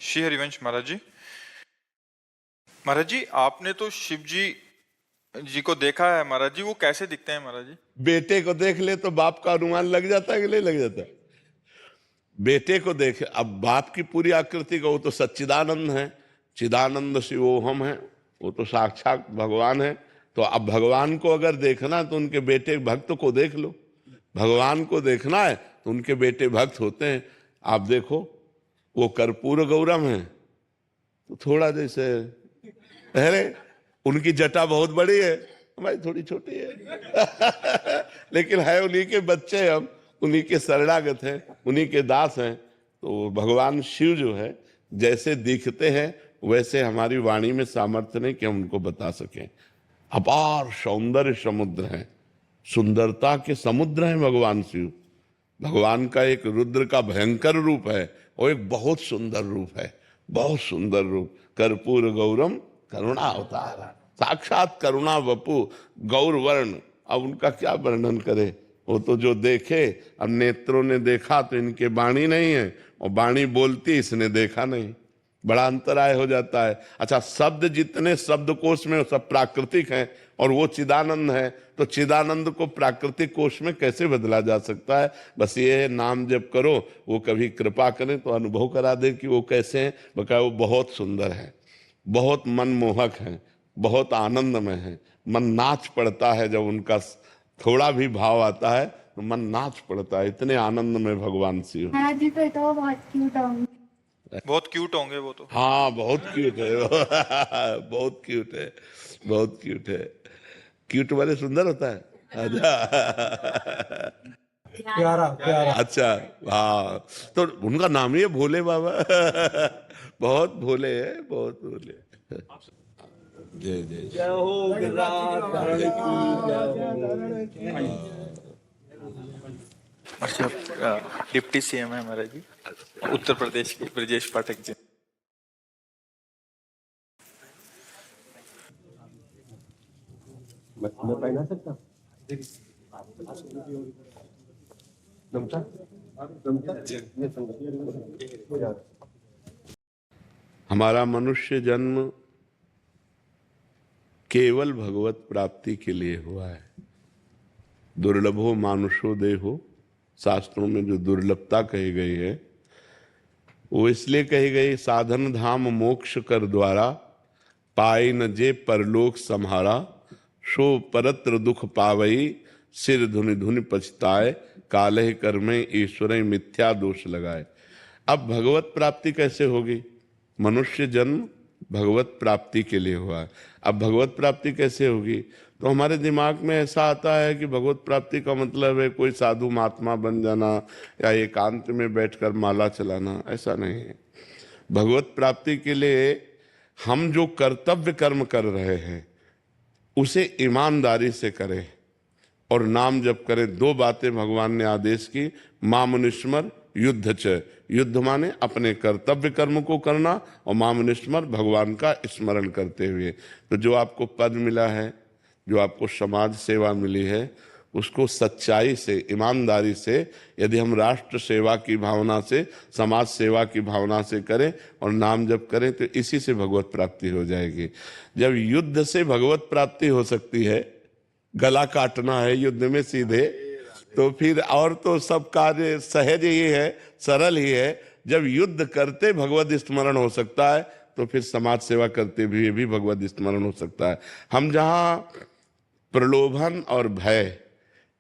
श्री हरिवंश महाराज जी, आपने तो शिव जी को देखा है महाराज जी, वो कैसे दिखते हैं महाराज जी? बेटे को देख ले तो बाप का अनुमान लग जाता है कि नहीं लग जाता? बेटे को देख, अब बाप की पूरी आकृति का, वो तो सच्चिदानंद है, चिदानंद शिवोहम है, वो तो साक्षात भगवान है। तो अब भगवान को अगर देखना है तो उनके बेटे भक्त को देख लो। भगवान को देखना है तो उनके बेटे भक्त होते हैं। आप देखो, वो कर्पूर गौरम है तो थोड़ा जैसे, अरे उनकी जटा बहुत बड़ी है, हमारी थोड़ी छोटी है लेकिन है उन्हीं के बच्चे, हम उन्हीं के शरणागत हैं, उन्हीं के दास हैं। तो भगवान शिव जो है जैसे दिखते हैं वैसे हमारी वाणी में सामर्थ्य नहीं कि हम उनको बता सकें। अपार सौंदर्य समुद्र है, सुंदरता के समुद्र हैं भगवान शिव। भगवान का एक रुद्र का भयंकर रूप है और एक बहुत सुंदर रूप है, बहुत सुंदर रूप। कर्पूर गौरम करुणा अवतार, साक्षात करुणा वपु गौर वर्ण। अब उनका क्या वर्णन करे, वो तो जो देखे। अब नेत्रों ने देखा तो इनके वाणी नहीं है, और वाणी बोलती इसने देखा नहीं, बड़ा अंतराय हो जाता है। अच्छा, शब्द जितने शब्दकोश में सब प्राकृतिक हैं और वो चिदानंद है, तो चिदानंद को प्राकृतिक कोश में कैसे बदला जा सकता है? बस ये है, नाम जप करो, वो कभी कृपा करें तो अनुभव करा दे कि वो कैसे हैं। बका वो बहुत सुंदर है, बहुत मनमोहक है, बहुत आनंदमय है। मन नाच पड़ता है जब उनका थोड़ा भी भाव आता है तो मन नाच पड़ता है, इतने आनंद में भगवान शिव। महाराज जी तो बहुत क्यूट होंगे। बहुत क्यूट होंगे वो तो। हाँ बहुत क्यूट है बहुत क्यूट है, बहुत क्यूट है। क्यूट वाले सुंदर होता है। अच्छा प्यारा प्यारा। अच्छा, हाँ, तो उनका नाम ही है भोले बाबा बहुत भोले है, बहुत भोले। जय जय जय हो गिरिराज अच्छा, डिप्टी सीएम है महाराज जी उत्तर प्रदेश के, ब्रजेश पाठक जी। मैं पहना सकता हमारा मनुष्य जन्म केवल भगवत प्राप्ति के लिए हुआ है। दुर्लभो मानुषो देहो, शास्त्रों में जो दुर्लभता कही गई है वो इसलिए कही गई, साधन धाम मोक्ष कर द्वारा, पाई न जे परलोक सम्हारा, सो परत्र दुख पावई, सिर धुनि धुनि पछताए, कालह कर्मे ईश्वर मिथ्या दोष लगाए। अब भगवत प्राप्ति कैसे होगी? मनुष्य जन्म भगवत प्राप्ति के लिए हुआ है। अब भगवत प्राप्ति कैसे होगी? तो हमारे दिमाग में ऐसा आता है कि भगवत प्राप्ति का मतलब है कोई साधु महात्मा बन जाना या एकांत में बैठकर माला चलाना, ऐसा नहीं है। भगवत प्राप्ति के लिए हम जो कर्तव्य कर्म कर रहे हैं उसे ईमानदारी से करें और नाम जप करें। दो बातें भगवान ने आदेश की, मामुनिस्मर युद्ध च, युद्ध माने अपने कर्तव्य कर्म को करना, और मामुनिस्मर भगवान का स्मरण करते हुए। तो जो आपको पद मिला है, जो आपको समाज सेवा मिली है, उसको सच्चाई से, ईमानदारी से, यदि हम राष्ट्र सेवा की भावना से, समाज सेवा की भावना से करें और नाम जप करें तो इसी से भगवत प्राप्ति हो जाएगी। जब युद्ध से भगवत प्राप्ति हो सकती है, गला काटना है युद्ध में सीधे, तो फिर और तो सब कार्य सहज ही है, सरल ही है। जब युद्ध करते भगवत स्मरण हो सकता है तो फिर समाज सेवा करते हुए भी भगवत स्मरण हो सकता है। हम जहाँ प्रलोभन और भय,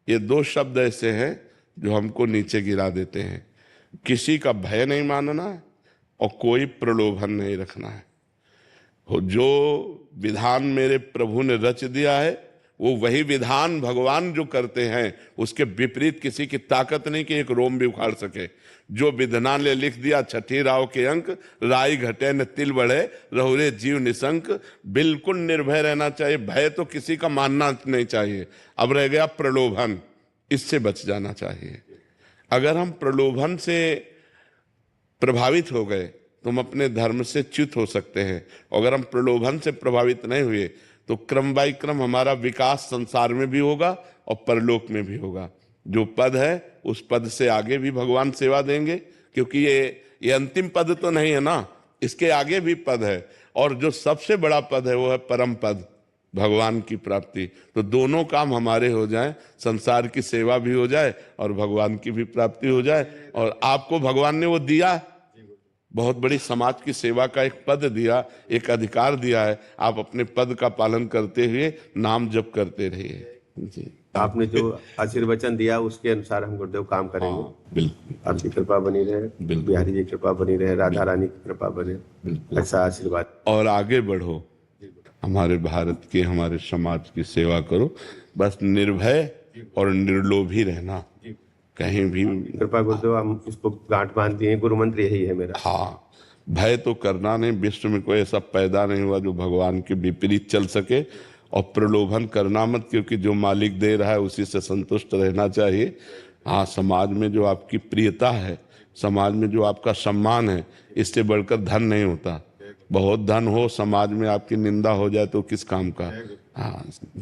ये दो शब्द ऐसे हैं जो हमको नीचे गिरा देते हैं। किसी का भय नहीं मानना है और कोई प्रलोभन नहीं रखना है। जो विधान मेरे प्रभु ने रच दिया है वो वही विधान भगवान जो करते हैं, उसके विपरीत किसी की ताकत नहीं कि एक रोम भी उखाड़ सके। जो विधान ने लिख दिया, छठी राव के अंक, राई घटे न तिल बढ़े, रहुरे जीव निशंक। बिल्कुल निर्भय रहना चाहिए, भय तो किसी का मानना नहीं चाहिए। अब रह गया प्रलोभन, इससे बच जाना चाहिए। अगर हम प्रलोभन से प्रभावित हो गए तो हम अपने धर्म से च्युत हो सकते हैं। अगर हम प्रलोभन से प्रभावित नहीं हुए तो क्रम बाई क्रम हमारा विकास संसार में भी होगा और परलोक में भी होगा। जो पद है उस पद से आगे भी भगवान सेवा देंगे, क्योंकि ये अंतिम पद तो नहीं है ना, इसके आगे भी पद है, और जो सबसे बड़ा पद है वो है परम पद, भगवान की प्राप्ति। तो दोनों काम हमारे हो जाए, संसार की सेवा भी हो जाए और भगवान की भी प्राप्ति हो जाए। और आपको भगवान ने वो दिया, बहुत बड़ी समाज की सेवा का एक पद दिया, एक अधिकार दिया है। आप अपने पद का पालन करते हुए नाम जप करते रहिए जी। आपने जो आशीर्वचन दिया उसके अनुसार हम गुरुदेव काम करेंगे। हाँ, बिल्कुल आपकी कृपा बनी रहे, बिल्कुल। बिहारी जी की कृपा बनी रहे, राधा रानी की कृपा बने, ऐसा आशीर्वाद। और आगे बढ़ो, हमारे भारत के, हमारे समाज की सेवा करो, बस निर्भय और निर्लोभी रहना, कहीं भी। कृपा गुरुदेव, हम इसको गांठ बांध दिए, गुरु मंत्र यही है मेरा। हाँ, भय तो करना नहीं, विश्व में कोई ऐसा पैदा नहीं हुआ जो भगवान के विपरीत चल सके। और प्रलोभन करना मत, क्योंकि जो मालिक दे रहा है उसी से संतुष्ट रहना चाहिए। हाँ, समाज में जो आपकी प्रियता है, समाज में जो आपका सम्मान है, इससे बढ़कर धन नहीं होता। बहुत धन हो, समाज में आपकी निंदा हो जाए तो किस काम का। हाँ जी।